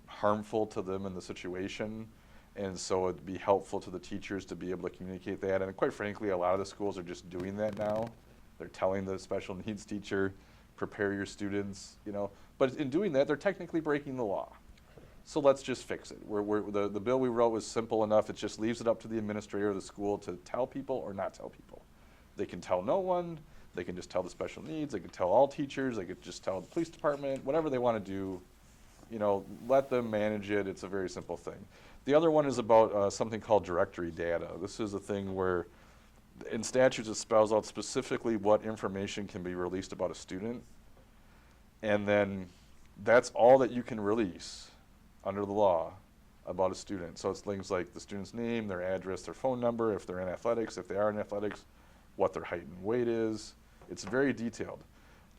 harmful to them in the situation. And so it'd be helpful to the teachers to be able to communicate that. And quite frankly, a lot of the schools are just doing that now. They're telling the special needs teacher, prepare your students, But in doing that, they're technically breaking the law. So let's just fix it. The bill we wrote was simple enough. It just leaves it up to the administrator of the school to tell people or not tell people. They can tell no one. They can just tell the special needs. They can tell all teachers. They could just tell the police department, whatever they want to do. Let them manage it. It's a very simple thing. The other one is about something called directory data. This is a thing where in statutes it spells out specifically what information can be released about a student. And then that's all that you can release under the law about a student. So it's things like the student's name, their address, their phone number, if they're in athletics, if they are in athletics, what their height and weight is. It's very detailed.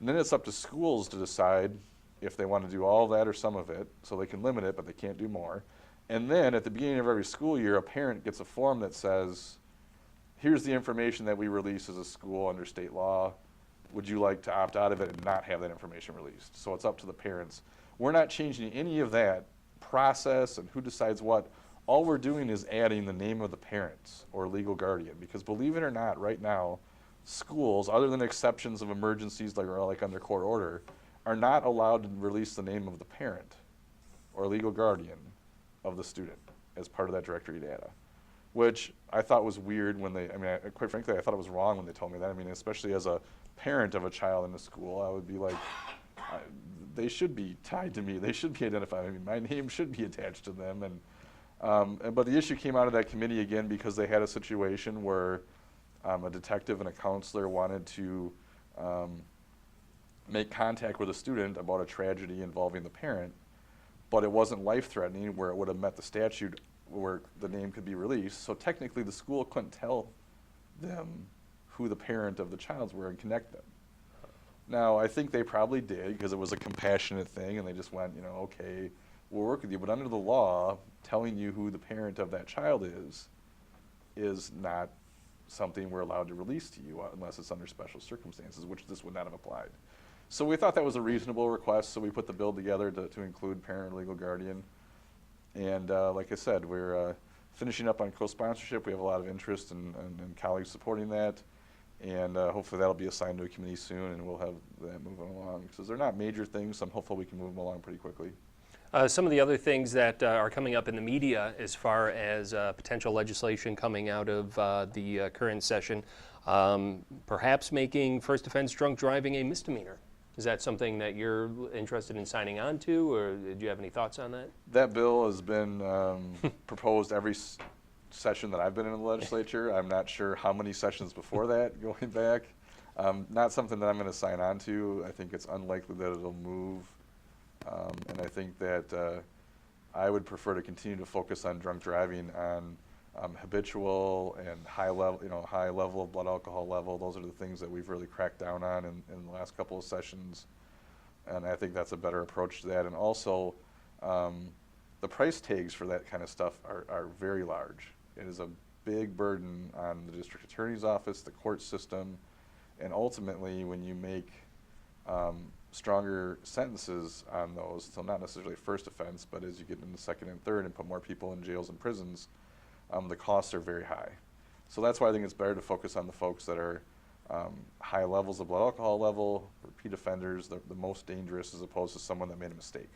And then it's up to schools to decide if they want to do all that or some of it, so they can limit it, but they can't do more. And then at the beginning of every school year, a parent gets a form that says, here's the information that we release as a school under state law. Would you like to opt out of it and not have that information released? So it's up to the parents. We're not changing any of that process and who decides what. All we're doing is adding the name of the parents or legal guardian, because believe it or not, right now, schools, other than exceptions of emergencies like under court order, are not allowed to release the name of the parent or legal guardian of the student as part of that directory data, which I thought was weird quite frankly, I thought it was wrong when they told me that. Especially as a parent of a child in the school, I would be like, they should be tied to me. They should be identified. My name should be attached to them. But the issue came out of that committee again because they had a situation where a detective and a counselor wanted to make contact with a student about a tragedy involving the parent, but it wasn't life-threatening where it would have met the statute where the name could be released. So technically the school couldn't tell them who the parent of the child were and connect them. Now, I think they probably did because it was a compassionate thing and they just went, okay, we'll work with you. But under the law, telling you who the parent of that child is not something we're allowed to release to you unless it's under special circumstances, which this would not have applied. So we thought that was a reasonable request, so we put the bill together to include parent or legal guardian. And like I said, we're finishing up on co-sponsorship. We have a lot of interest and colleagues supporting that. And hopefully that'll be assigned to a committee soon, and we'll have that moving along. Because they're not major things, so I'm hopeful we can move them along pretty quickly. Some of the other things that are coming up in the media as far as potential legislation coming out of the current session, perhaps making first offense drunk driving a misdemeanor. Is that something that you're interested in signing on to, or do you have any thoughts on that? That bill has been proposed every session that I've been in the legislature. I'm not sure how many sessions before that going back. Not something that I'm going to sign on to. I think it's unlikely that it'll move. And I think that I would prefer to continue to focus on drunk driving on habitual and high level of blood alcohol level. Those are the things that we've really cracked down on in the last couple of sessions. And I think that's a better approach to that. And also, the price tags for that kind of stuff are very large. It is a big burden on the district attorney's office, the court system, and ultimately when you make stronger sentences on those, so not necessarily first offense, but as you get into second and third and put more people in jails and prisons, the costs are very high. So that's why I think it's better to focus on the folks that are high levels of blood alcohol level, repeat offenders, the most dangerous, as opposed to someone that made a mistake.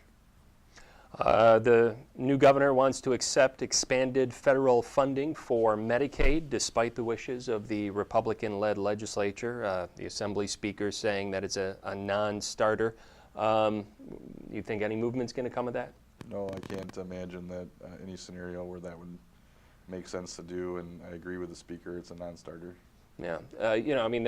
The new governor wants to accept expanded federal funding for Medicaid, despite the wishes of the Republican-led legislature. The Assembly Speaker saying that it's a non-starter. You think any movement's going to come of that? No, I can't imagine that any scenario where that would make sense to do, and I agree with the Speaker, it's a non-starter. Yeah, I mean,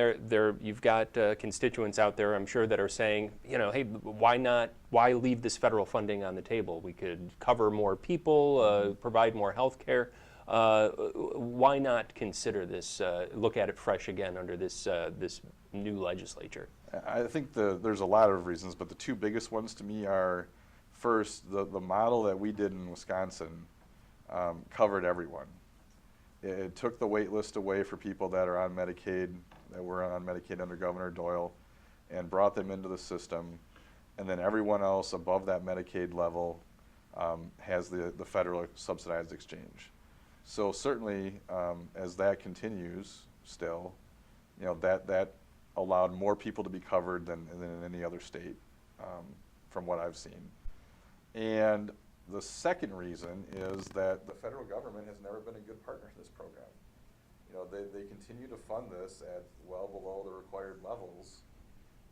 you've got constituents out there, I'm sure, that are saying, hey, why leave this federal funding on the table? We could cover more people, provide more health care. Why not consider this, look at it fresh again under this new legislature? I think there's a lot of reasons, but the two biggest ones to me are, first, the model that we did in Wisconsin covered everyone. It took the wait list away for people that are on Medicaid, that were on Medicaid under Governor Doyle, and brought them into the system. And then everyone else above that Medicaid level has the federal subsidized exchange. So certainly, as that continues still, that allowed more people to be covered than in any other state, from what I've seen. And the second reason is that the federal government has never been a good partner in this program. They continue to fund this at well below the required levels,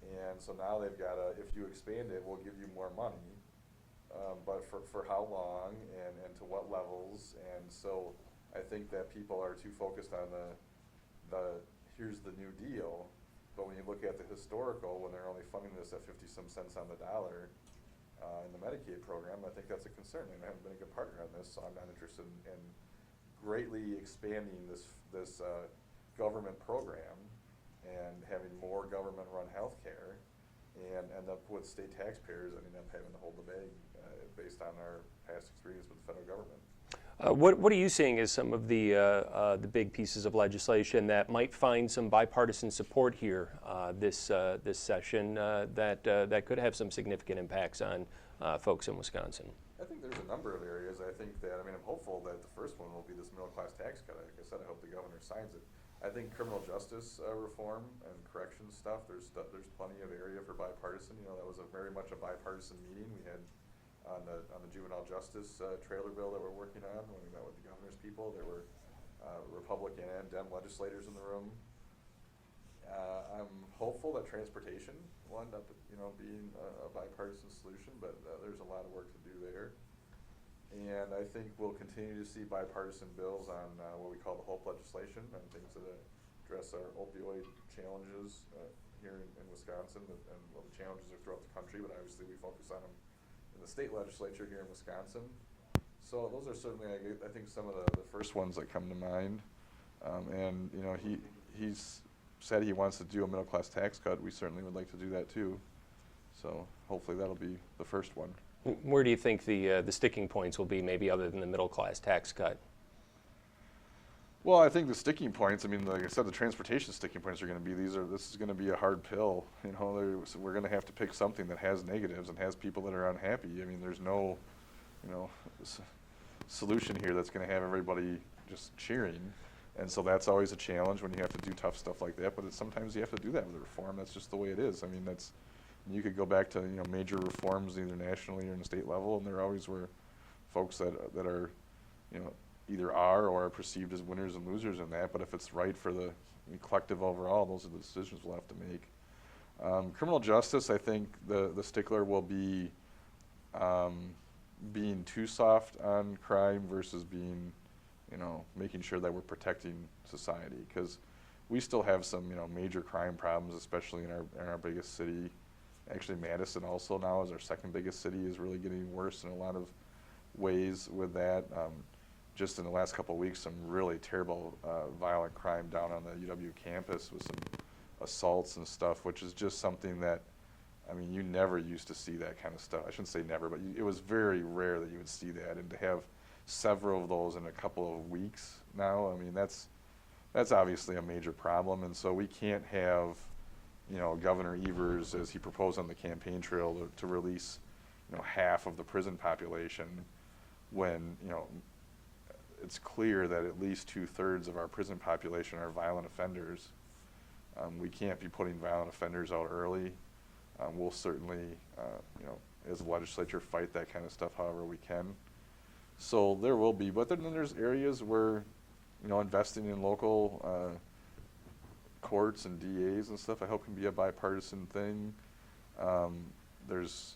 and so now they've got if you expand it, we'll give you more money, but for how long and to what levels. And so I think that people are too focused on the here's the new deal, but when you look at the historical, when they're only funding this at 50-some cents on the dollar, in the Medicaid program, I think that's a concern, and I haven't been a good partner on this, so I'm not interested in greatly expanding this government program and having more government-run health care and end up with state taxpayers ending up having to hold the bag based on our past experience with the federal government. What are you seeing as some of the big pieces of legislation that might find some bipartisan support here this session that could have some significant impacts on folks in Wisconsin? I think there's a number of areas. I think that, I'm hopeful that the first one will be this middle-class tax cut. Like I said, I hope the governor signs it. I think criminal justice reform and corrections stuff, there's plenty of area for bipartisan. That was very much a bipartisan meeting we had on the juvenile justice trailer bill that we're working on. When we met with the governor's people, there were Republican and Dem legislators in the room. I'm hopeful that transportation will end up, being a bipartisan solution, but there's a lot of work to do there. And I think we'll continue to see bipartisan bills on what we call the HOPE legislation, and things that address our opioid challenges here in Wisconsin, and the challenges are throughout the country, but obviously we focus on them in the state legislature here in Wisconsin. So those are certainly, I think, some of the first ones that come to mind. And he's said he wants to do a middle class tax cut. We certainly would like to do that too. So hopefully that'll be the first one. Where do you think the sticking points will be, maybe other than the middle class tax cut? Well, I think the sticking points, like I said, the transportation sticking points are going to be, this is going to be a hard pill. We're going to have to pick something that has negatives and has people that are unhappy. There's no, solution here that's going to have everybody just cheering. And so that's always a challenge when you have to do tough stuff like that, but sometimes you have to do that with a reform. That's just the way it is. You could go back to, major reforms either nationally or in the state level, and there always were folks that are, either are or are perceived as winners and losers in that, but if it's right for the collective overall, those are the decisions we'll have to make. Criminal justice, I think the stickler will be being too soft on crime versus being, making sure that we're protecting society, because we still have some, major crime problems, especially in our biggest city. Actually, Madison also now is our second biggest city, is really getting worse in a lot of ways with that. Just in the last couple of weeks, some really terrible violent crime down on the UW campus with some assaults and stuff, which is just something that, you never used to see that kind of stuff. I shouldn't say never, but it was very rare that you would see that, and to have several of those in a couple of weeks now, that's obviously a major problem. And so we can't have, Governor Evers, as he proposed on the campaign trail, to release, half of the prison population when, it's clear that at least 2/3 of our prison population are violent offenders. We can't be putting violent offenders out early. We'll certainly, as a legislature, fight that kind of stuff however we can. So there will be, but then there's areas where, investing in local courts and DAs and stuff, I hope can be a bipartisan thing. There's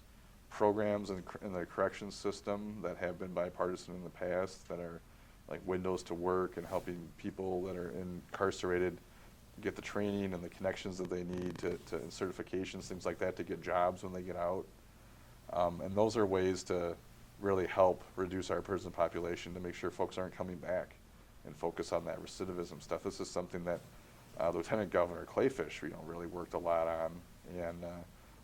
programs in the corrections system that have been bipartisan in the past that are like Windows to Work and helping people that are incarcerated get the training and the connections that they need to certifications, things like that, to get jobs when they get out. And those are ways to really help reduce our prison population, to make sure folks aren't coming back, and focus on that recidivism stuff. This is something that Lieutenant Governor Clayfish, really worked a lot on, and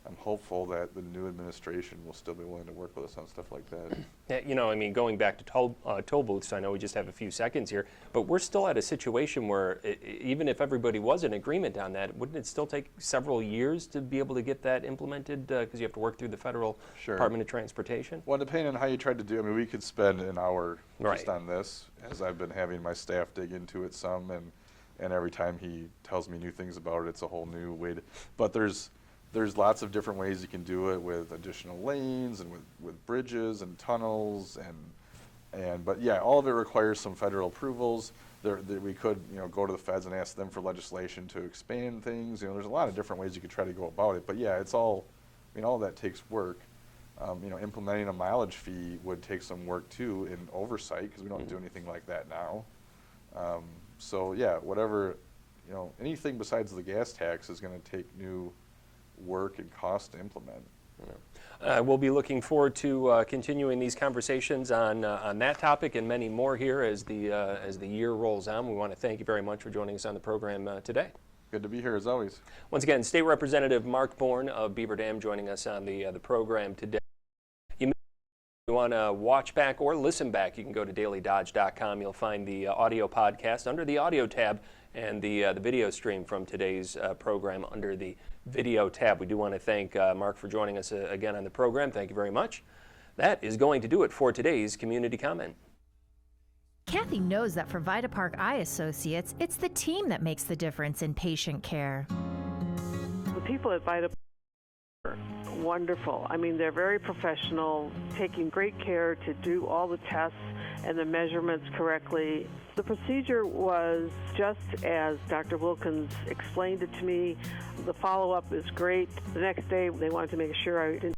I'm hopeful that the new administration will still be willing to work with us on stuff like that. Yeah, going back to toll booths, I know we just have a few seconds here, but we're still at a situation where even if everybody was in agreement on that, wouldn't it still take several years to be able to get that implemented, because you have to work through the Federal Department of Transportation? Well, depending on how you tried to do, we could spend an hour just on this, as I've been having my staff dig into it some, and every time he tells me new things about it, it's a whole new way to, but there's lots of different ways you can do it, with additional lanes and with bridges and tunnels but yeah, all of it requires some federal approvals. We could go to the feds and ask them for legislation to expand things. There's a lot of different ways you could try to go about it. But yeah, it's all, all of that takes work. Implementing a mileage fee would take some work too, in oversight, because we don't do anything like that now. So yeah, whatever, anything besides the gas tax is going to take new work and cost to implement. We'll be looking forward to continuing these conversations on that topic and many more here as the year rolls on. We want to thank you very much for joining us on the program today. Good to be here as always. Once again, State Representative Mark Bourne of Beaver Dam joining us on the program today. You want to watch back or listen back, you can go to dailydodge.com. You'll find the audio podcast under the audio tab, and the video stream from today's program under the video tab. We do want to thank Mark for joining us again on the program. Thank you very much. That is going to do it for today's Community Comment. Kathy knows that for Vita Park Eye Associates, it's the team that makes the difference in patient care. The people at Vita Park are wonderful. They're very professional, taking great care to do all the tests and the measurements correctly. The procedure was just as Dr. Wilkins explained it to me. The follow-up is great. The next day, they wanted to make sure I didn't